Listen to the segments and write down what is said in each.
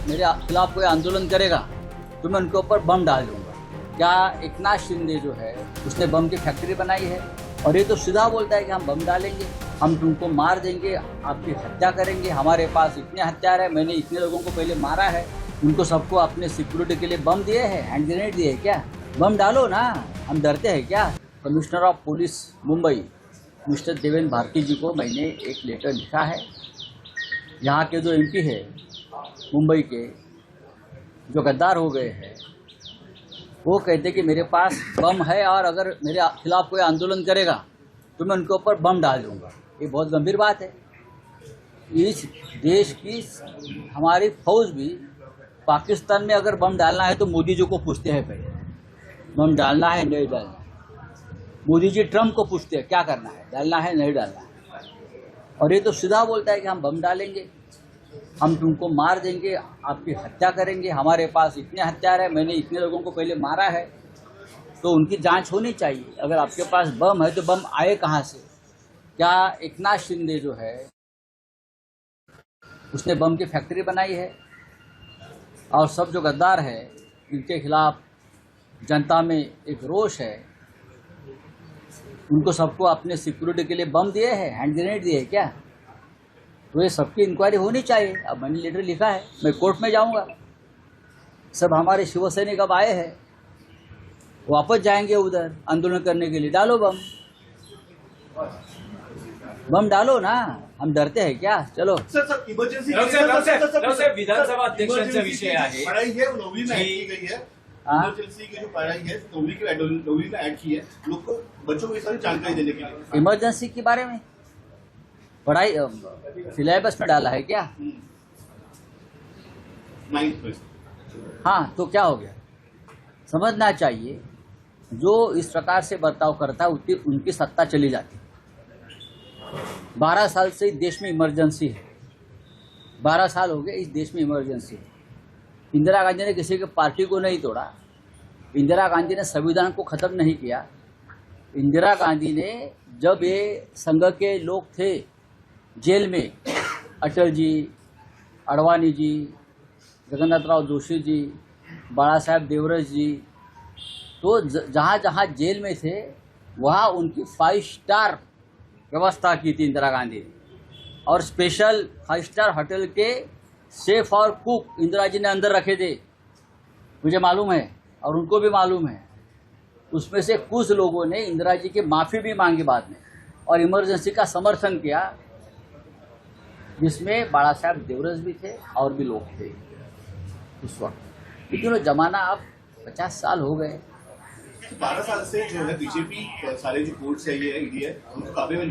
मेरे खिलाफ कोई आंदोलन करेगा तो मैं उनके ऊपर बम डाल दूंगा। क्या एकनाथ शिंदे जो है उसने बम की फैक्ट्री बनाई है? और ये तो सीधा बोलता है कि हम बम डालेंगे, हम तुमको मार देंगे, आपकी हत्या करेंगे, हमारे पास इतने हथियार है, मैंने इतने लोगों को पहले मारा है, उनको सबको अपने सिक्योरिटी के लिए बम दिए हैं, हैंड ग्रेनेड दिए हैं। क्या बम डालो ना, हम डरते हैं क्या? Commissioner of police Mumbai mister Devendra Bharti ji को मैंने एक लेटर लिखा है। यहाँ के जो एमपी है मुंबई के, जो गद्दार हो गए हैं, वो कहते कि मेरे पास बम है और अगर मेरे खिलाफ कोई आंदोलन करेगा तो मैं उनके ऊपर बम डाल दूंगा। ये बहुत गंभीर बात है। इस देश की हमारी फौज भी पाकिस्तान में अगर बम डालना है तो मोदी जी को पूछते हैं पहले, बम डालना है नहीं डालना। मोदी जी ट्रम्प को पूछते हैं क्या करना है, डालना है नहीं डालना है। और ये तो सीधा बोलता है कि हम बम डालेंगे, हम तुमको मार देंगे, आपकी हत्या करेंगे, हमारे पास इतने हथियार है, मैंने इतने लोगों को पहले मारा है। तो उनकी जांच होनी चाहिए। अगर आपके पास बम है तो बम आए कहाँ से? क्या एकनाथ शिंदे जो है उसने बम की फैक्ट्री बनाई है? और सब जो गद्दार है इनके खिलाफ जनता में एक रोष है, उनको सबको अपने सिक्योरिटी के लिए बम दिए हैं, हैंड ग्रेनेड दिए हैं क्या? तो ये सबकी इंक्वायरी होनी चाहिए। अब मैंने लेटर लिखा है, मैं कोर्ट में जाऊंगा। सब हमारे शिवसैनिक अब आए हैं, वापस जाएंगे उधर आंदोलन करने के लिए। डालो बम, बम डालो ना, हम डरते हैं क्या? चलो सर इमर्जन्सी विधानसभा अध्यक्षांचा विषय आहे। पढ़ाई है वो नौवीं में ऐड की गई है। इमरजेंसी की जो पढ़ाई है नौवीं में ऐड की है, लोग को बच्चों को ये सारी जानकारी देने के लिए। इमरजेंसी के बारे में पढ़ाई सिलेबस में डाला है क्या? 9th में। हाँ, तो क्या हो गया? समझना चाहिए, जो इस प्रकार से बर्ताव करता है उनकी सत्ता चली जाती है। 12 साल से इस देश में इमरजेंसी है, 12 साल हो गए इस देश में इमरजेंसी है। इंदिरा गांधी ने किसी के पार्टी को नहीं तोड़ा, इंदिरा गांधी ने संविधान को खत्म नहीं किया। इंदिरा गांधी ने जब ये संघ के लोग थे जेल में, अटल जी, अडवाणी जी, जगन्नाथराव जोशी जी, बाला साहेब देवरस जी, तो जहाँ जहाँ जेल में थे वहाँ उनकी 5 स्टार व्यवस्था की थी इंदिरा गांधी ने। और स्पेशल 5 स्टार होटल के शेफ और कुक इंदिरा जी ने अंदर रखे थे, मुझे मालूम है और उनको भी मालूम है। उसमें से कुछ लोगों ने इंदिरा जी की माफ़ी भी मांगी बाद में और इमरजेंसी का समर्थन किया, जिसमें बाला साहेब देवरस भी थे और भी लोग थे उस वक्त। लेकिन वो जमाना अब 50 साल हो गए। 12 साल से जो है बीजेपी सारे जो कोर्ट से ये ईडी है उनको काबे में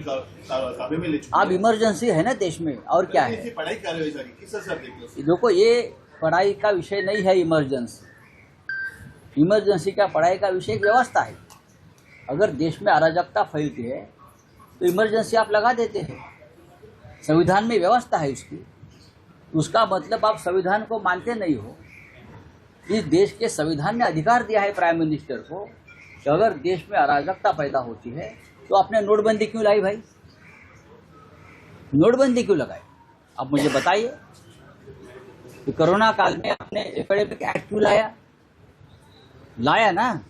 ले चुकी है। अब इमरजेंसी है ना देश में, और क्या है? पढ़ाई कार्रवाई सारी किस सर देखिए। देखो, ये पढ़ाई का विषय नहीं है इमरजेंसी। इमरजेंसी का पढ़ाई का विषय एक व्यवस्था है। अगर देश में अराजकता फैलती है तो इमरजेंसी आप लगा देते हैं। संविधान में व्यवस्था है उसकी। उसका मतलब आप संविधान को मानते नहीं हो। इस देश के संविधान ने अधिकार दिया है प्राइम मिनिस्टर को कि अगर देश में अराजकता पैदा होती है तो आपने नोटबंदी क्यों लाई भाई? नोटबंदी क्यों लगाई? आप मुझे बताइए। तो कोरोना काल में आपने एपिडेमिक एक्ट क्यों लाया ना?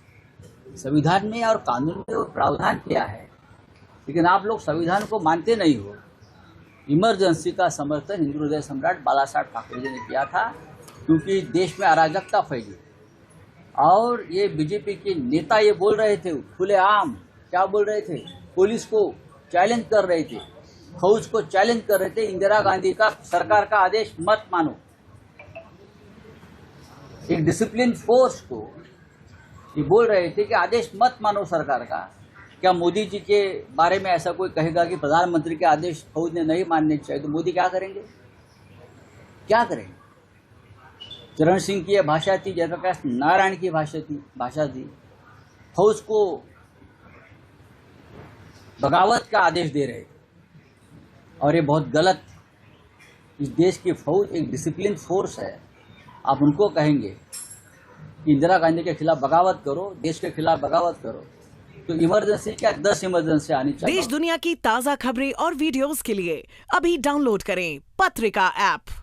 संविधान में और कानून में प्रावधान किया है, लेकिन आप लोग संविधान को मानते नहीं हो। इमरजेंसी का समर्थन हिंदू हृदय सम्राट बाला साहेब ठाकरे जी ने किया था, क्योंकि देश में अराजकता फैली। और ये बीजेपी के नेता ये बोल रहे थे खुलेआम, क्या बोल रहे थे? पुलिस को चैलेंज कर रहे थे, फौज को चैलेंज कर रहे थे, इंदिरा गांधी का सरकार का आदेश मत मानो। एक डिसिप्लिन फोर्स को ये बोल रहे थे कि आदेश मत मानो सरकार का। क्या मोदी जी के बारे में ऐसा कोई कहेगा कि प्रधानमंत्री के आदेश फौज ने नहीं मानने चाहिए, तो मोदी क्या करेंगे? क्या करेंगे? चरण सिंह की यह भाषा थी, जयप्रकाश नारायण की भाषा थी। फौज को बगावत का आदेश दे रहे थे, और ये बहुत गलत। इस देश की फौज एक डिसिप्लिन फोर्स है। आप उनको कहेंगे कि इंदिरा गांधी के खिलाफ बगावत करो, देश के खिलाफ बगावत करो, तो इमरजेंसी क्या 10 इमरजेंसी आनी चाहिए। देश दुनिया की ताज़ा खबरें और वीडियोस के लिए अभी डाउनलोड करें पत्रिका ऐप।